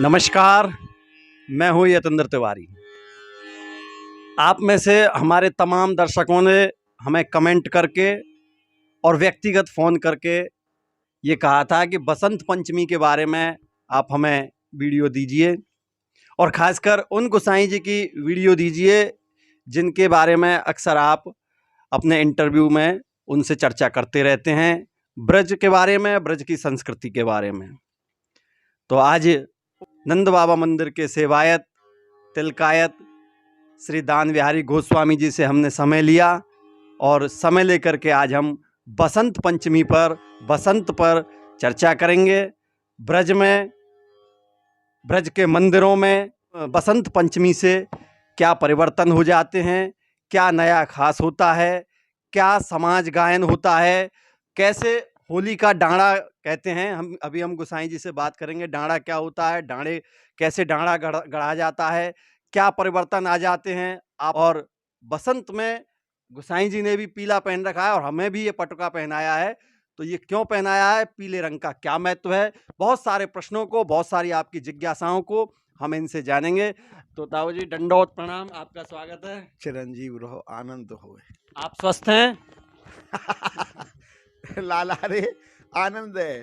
नमस्कार, मैं हूँ यतेंद्र तिवारी। आप में से हमारे तमाम दर्शकों ने हमें कमेंट करके और व्यक्तिगत फ़ोन करके ये कहा था कि बसंत पंचमी के बारे में आप हमें वीडियो दीजिए और ख़ासकर उन गोसाई जी की वीडियो दीजिए जिनके बारे में अक्सर आप अपने इंटरव्यू में उनसे चर्चा करते रहते हैं, ब्रज के बारे में, ब्रज की संस्कृति के बारे में। तो आज नंद बाबा मंदिर के सेवायत तिलकायत श्री दान बिहारी गोस्वामी जी से हमने समय लिया और समय लेकर के आज हम बसंत पंचमी पर, बसंत पर चर्चा करेंगे। ब्रज में, ब्रज के मंदिरों में बसंत पंचमी से क्या परिवर्तन हो जाते हैं, क्या नया खास होता है, क्या समाज गायन होता है, कैसे होली का डांडा कहते हैं। हम गोसाई जी से बात करेंगे, डांडा क्या होता है, डांडे कैसे डांडा गढ़ा जाता है, क्या परिवर्तन आ जाते हैं। आप और बसंत में गोसाई जी ने भी पीला पहन रखा है और हमें भी ये पटुका पहनाया है, तो ये क्यों पहनाया है, पीले रंग का क्या महत्व है। बहुत सारे प्रश्नों को, बहुत सारी आपकी जिज्ञासाओं को हम इनसे जानेंगे। तो ताऊ जी दंडोत प्रणाम, आपका स्वागत है। चिरंजीव रहो, आनंद हो। आप स्वस्थ हैं? लाला रे आनंद है।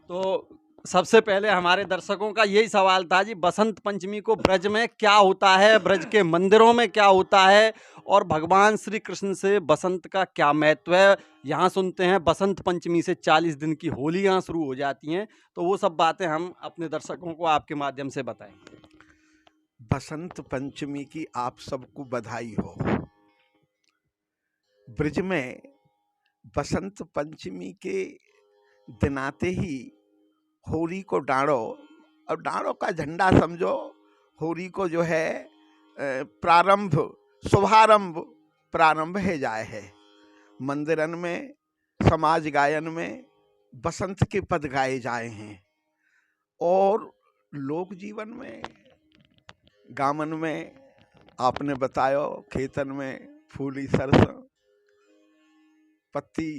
तो सबसे पहले हमारे दर्शकों का यही सवाल था जी, बसंत पंचमी को ब्रज में क्या होता है, ब्रज के मंदिरों में क्या होता है और भगवान श्री कृष्ण से बसंत का क्या महत्व है। यहाँ सुनते हैं बसंत पंचमी से 40 दिन की होली यहाँ शुरू हो जाती हैं, तो वो सब बातें हम अपने दर्शकों को आपके माध्यम से बताएंगे। बसंत पंचमी की आप सबको बधाई हो। ब्रज में बसंत पंचमी के दिन आते ही होली को डांडो, और डांडो का झंडा समझो, होली को जो है प्रारंभ, शुभारंभ, प्रारंभ है जाए है। मंदिरन में, समाज गायन में बसंत के पद गाए जाए हैं और लोक जीवन में, गामन में आपने बताया, खेतन में फूली सरसों पत्ती,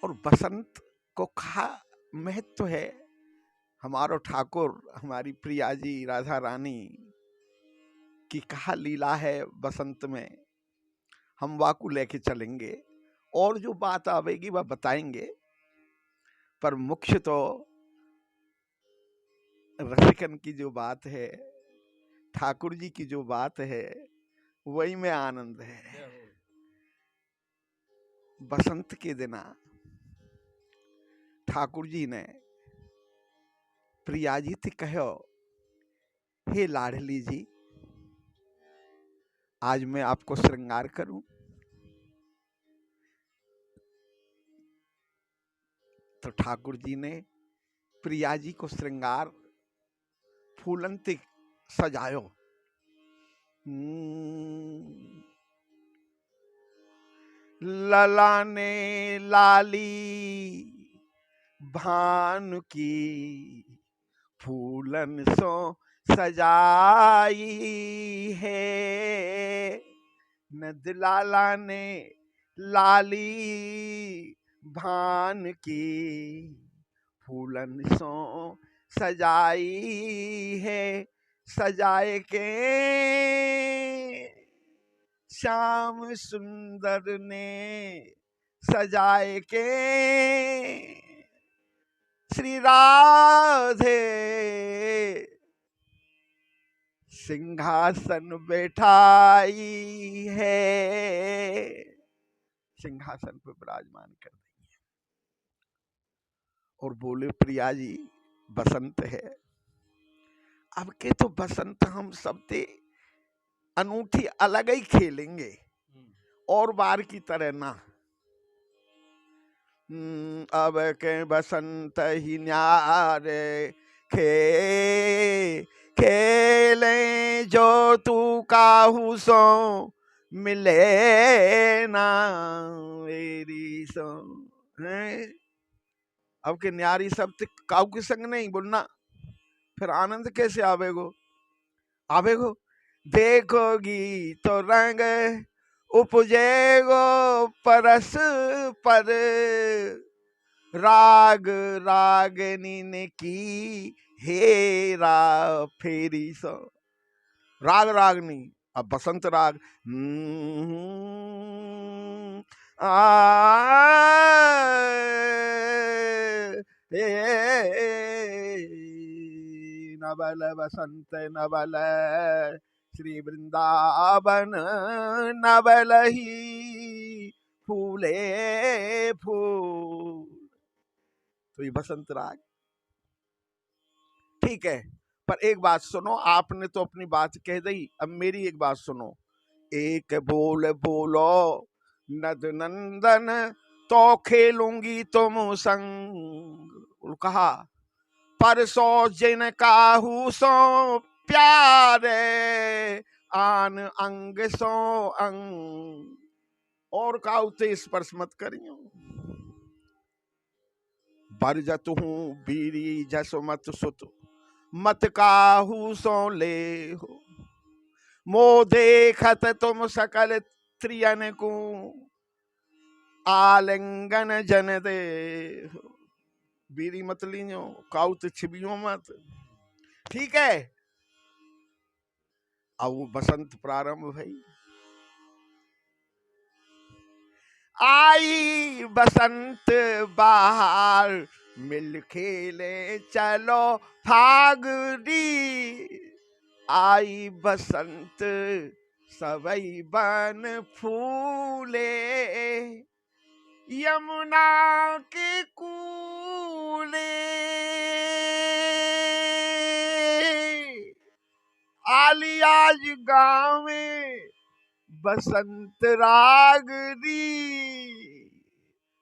और बसंत को कहा महत्व है। हमारो ठाकुर, हमारी प्रिया जी राधा रानी की कहा लीला है बसंत में, हम वाकू लेके चलेंगे और जो बात आवेगी वह बताएंगे। पर मुख्य तो रसिकन की जो बात है, ठाकुर जी की जो बात है, वही में आनंद है। बसंत के दिना ठाकुर जी ने प्रिया जी से कहो, हे लाडली जी, आज मैं आपको श्रृंगार करूं। तो ठाकुर जी ने प्रिया जी को श्रृंगार फूलन से सजायो। ललाने लाली भान की फूलन सो सजाई है। नद लाला ने लाली भान की फूलन सो सजाई है। सजाए के श्याम सुंदर ने सजाए के श्री राधे सिंहासन बैठाई है। सिंहासन पर विराजमान कर देंगे और बोले, प्रिया जी बसंत है। अब के तो बसंत हम सबसे अनूठी अलग ही खेलेंगे और बार की तरह ना। अब के बसंत ही न्यारे खेले जो तू काहू सो मिले ना मेरी सो। अब के न्यारी सब काऊ के संग नहीं बोलना, फिर आनंद कैसे आवेगो। आवेगो देखोगी तो रंग उपजेगो परस पर, राग रागनी ने की हेरा फेरी सो। राग रागनी, अब बसंत राग। आ नवल बसंत नवल श्री वृंदावन नवल ही फूले फूल। तो ये बसंत राग ठीक है। पर एक बात सुनो, आपने तो अपनी बात कह दी, अब मेरी एक बात सुनो। एक बोल बोलो नद नंदन तो खेलूंगी तुम संग। कहा परसो जिन काहू सो प्यारे आन अंग सो अंग। और काउते स्पर्श मत करियो। बरजत हूँ बीरी जसो मत सुत मत काहू सो ले हो। मो देखत तुम सकल त्रियन को आलिंगन जन दे। बीरी मत लीनो, काउत छिबियो मत। ठीक है। अब वो बसंत प्रारंभ भई। आई बसंत बहार मिल खेले चलो फागुनी। आई बसंत सबई बन फूले यमुना के कूले। आली आज गाँव में बसंत रागनी।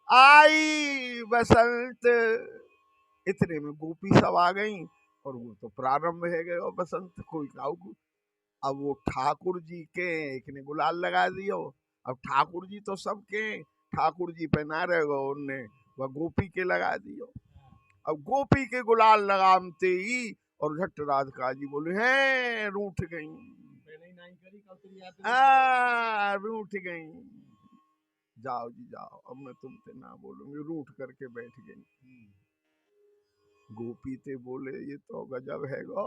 आई बसंत। इतने में गोपी सब आ गई और वो तो प्रारंभ है गए बसंत कोई काऊ। अब वो ठाकुर जी के एक ने गुलाल लगा दियो। अब ठाकुर जी तो सबके, ठाकुर जी पे ना रह गो, उनने वह गोपी के लगा दियो। अब गोपी के गुलाल लगामते ही और झट राधिका जी बोले हैं रूठ गई, रूठ गई। जाओ जी जाओ, अब मैं तुमसे ना बोलूंगी। रूठ करके बैठ गई। गोपी ते बोले ये तो गजब है गो।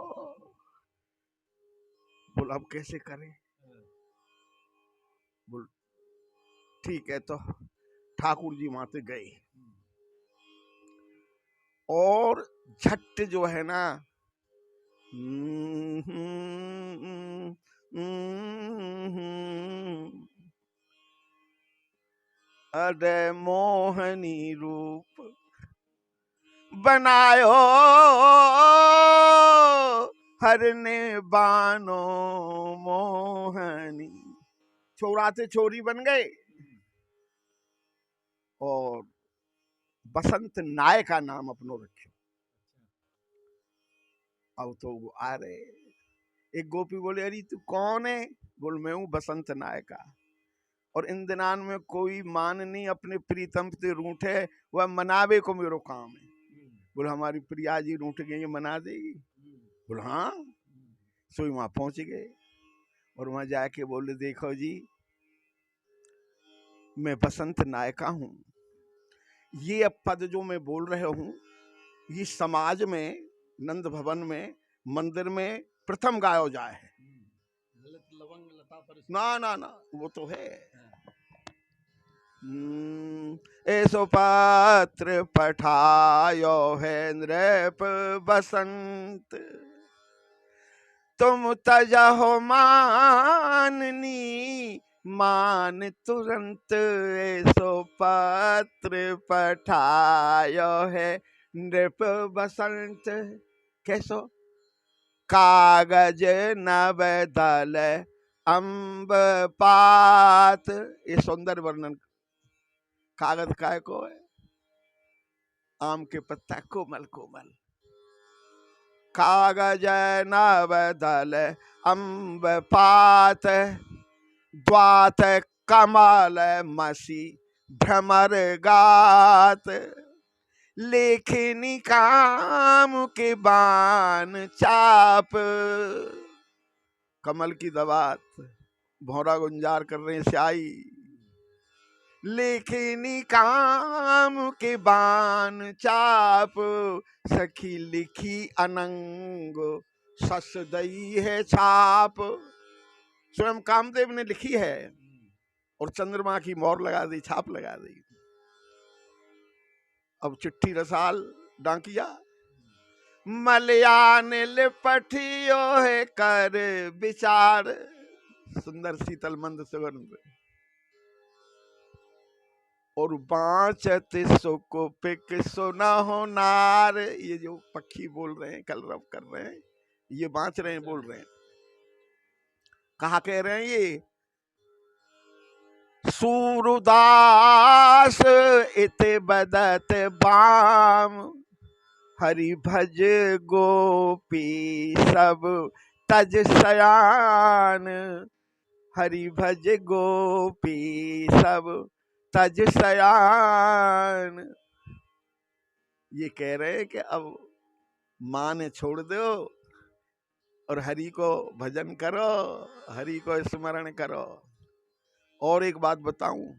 बोल अब कैसे करें। बोल ठीक है। तो ठाकुर जी माते गए और झट जो है ना अरे मोहनी रूप बनायो हरने बानो मोहनी। छोरा से छोरी बन गए और बसंत नाय का नाम अपनो रखो। अब तो वो आ रहे। एक गोपी बोले अरे तू कौन है। बोल मैं हूं बसंत नायका। और इन दिनान में कोई मान नहीं अपने प्रीतम से रूठे, वह मनावे को मेरो काम है। बोल हमारी प्रिया जी रूठ गई, मना देगी। बोल हाँ। सोई वहां पहुंच गए और वहां जाके बोले देखो जी मैं बसंत नायका हूं। ये अब पद जो मैं बोल रहे हूं ये समाज में नंद भवन में मंदिर में प्रथम गायो जाए है। ना ना ना वो तो है। ऐसो पात्र पठायो है नृप बसंत तुम तजहो माननी मान तुरंत। ऐसो पत्र पठायो है नृप बसंत। कैसो कागज नवदल अम्ब पात। ये सुंदर वर्णन। कागज काय को है, आम के पत्ता कोमल कोमल। कागज नवदल अम्ब पात द्वात कमल मसी भ्रमर गात। लेखनी काम के बान चाप। कमल की दवात भौरा गुंजार कर रहे स्याही। लेखनी काम के बान चाप, सखी लिखी अनंग सस दई है छाप। स्वयं कामदेव ने लिखी है और चंद्रमा की मोहर लगा दी, छाप लगा दी। अब चिट्ठी रसाल डाकिया, मलयान लिपटियो है कर विचार, सुंदर शीतल मंद सुगंध, और बाँचत सुख पिक सुना हो नार। ये जो पक्षी बोल रहे हैं, कलरव कर रहे हैं, ये बाँच रहे हैं, बोल रहे हैं। कहा कह रहे हैं ये? सूरदास इत बदत बाम, हरि भज गोपी सब तज सयान, हरि भज गोपी सब तज सयान। ये कह रहे हैं कि अब माँ ने छोड़ दो और हरि को भजन करो, हरि को स्मरण करो। और एक बात बताऊं,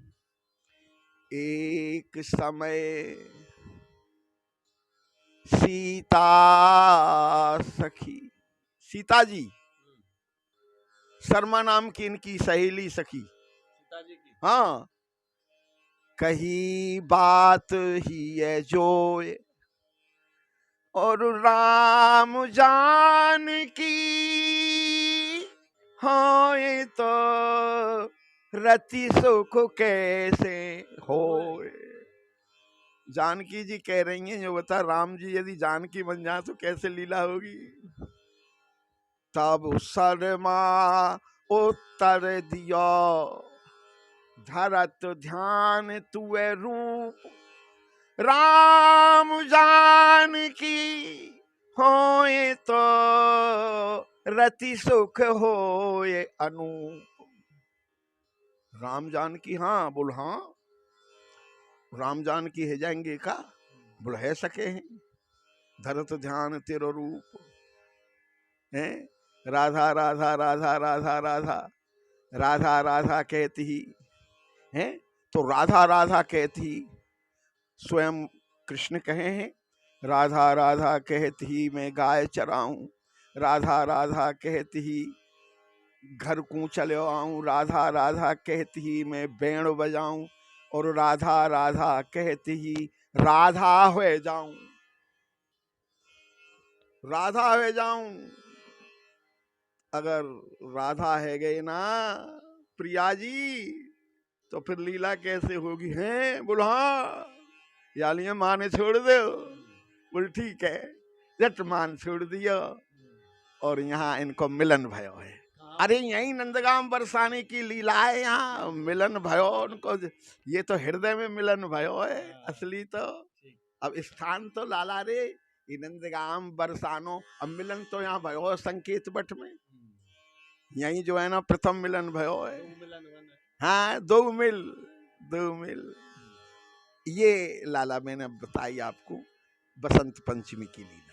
एक समय सीता सखी, सीता जी, शर्मा नाम की इनकी सहेली सखी, हाँ, कही बात ही है जो, और राम जान की होए तो रति सुख कैसे होए। जानकी जी कह रही हैं, जो बता राम जी यदि जानकी बन जाए तो कैसे लीला होगी। तब शर्मा उत्तर दिया, धरत ध्यान तुए रूप, राम जान की होए तो रति सुख होए अनूप। राम जान की, हाँ बोल, हाँ राम जान की है जाएंगे का, बोल है सके हैं। धरत ध्यान तेरो रूप है, राधा राधा राधा राधा राधा राधा राधा कहती है, तो राधा राधा कहती स्वयं कृष्ण कहे हैं, राधा राधा कहती मैं गाय चराऊं, राधा राधा कहती घर को चलो आऊं, राधा राधा कहती मैं बेण बजाऊं, और राधा राधा कहती राधा हो जाऊं, राधा हो जाऊं। अगर राधा है गए ना प्रिया जी, तो फिर लीला कैसे होगी है? बोल हाँ, यालियां माँ ने छोड़ दो, बोल ठीक है, जट मान छोड़ दिया और यहाँ इनको मिलन भयो है। अरे यही नंदगाम बरसाने की लीला है, यहाँ मिलन भयो उनको, ये तो हृदय में मिलन भयो है असली। तो अब स्थान तो लाला रे नंदगाम बरसानो, अब मिलन तो यहाँ भयो संकेत बट में, यही जो है ना प्रथम मिलन भयो है। हाँ, दो मिल ये लाला मैंने बताई आपको बसंत पंचमी की लीला।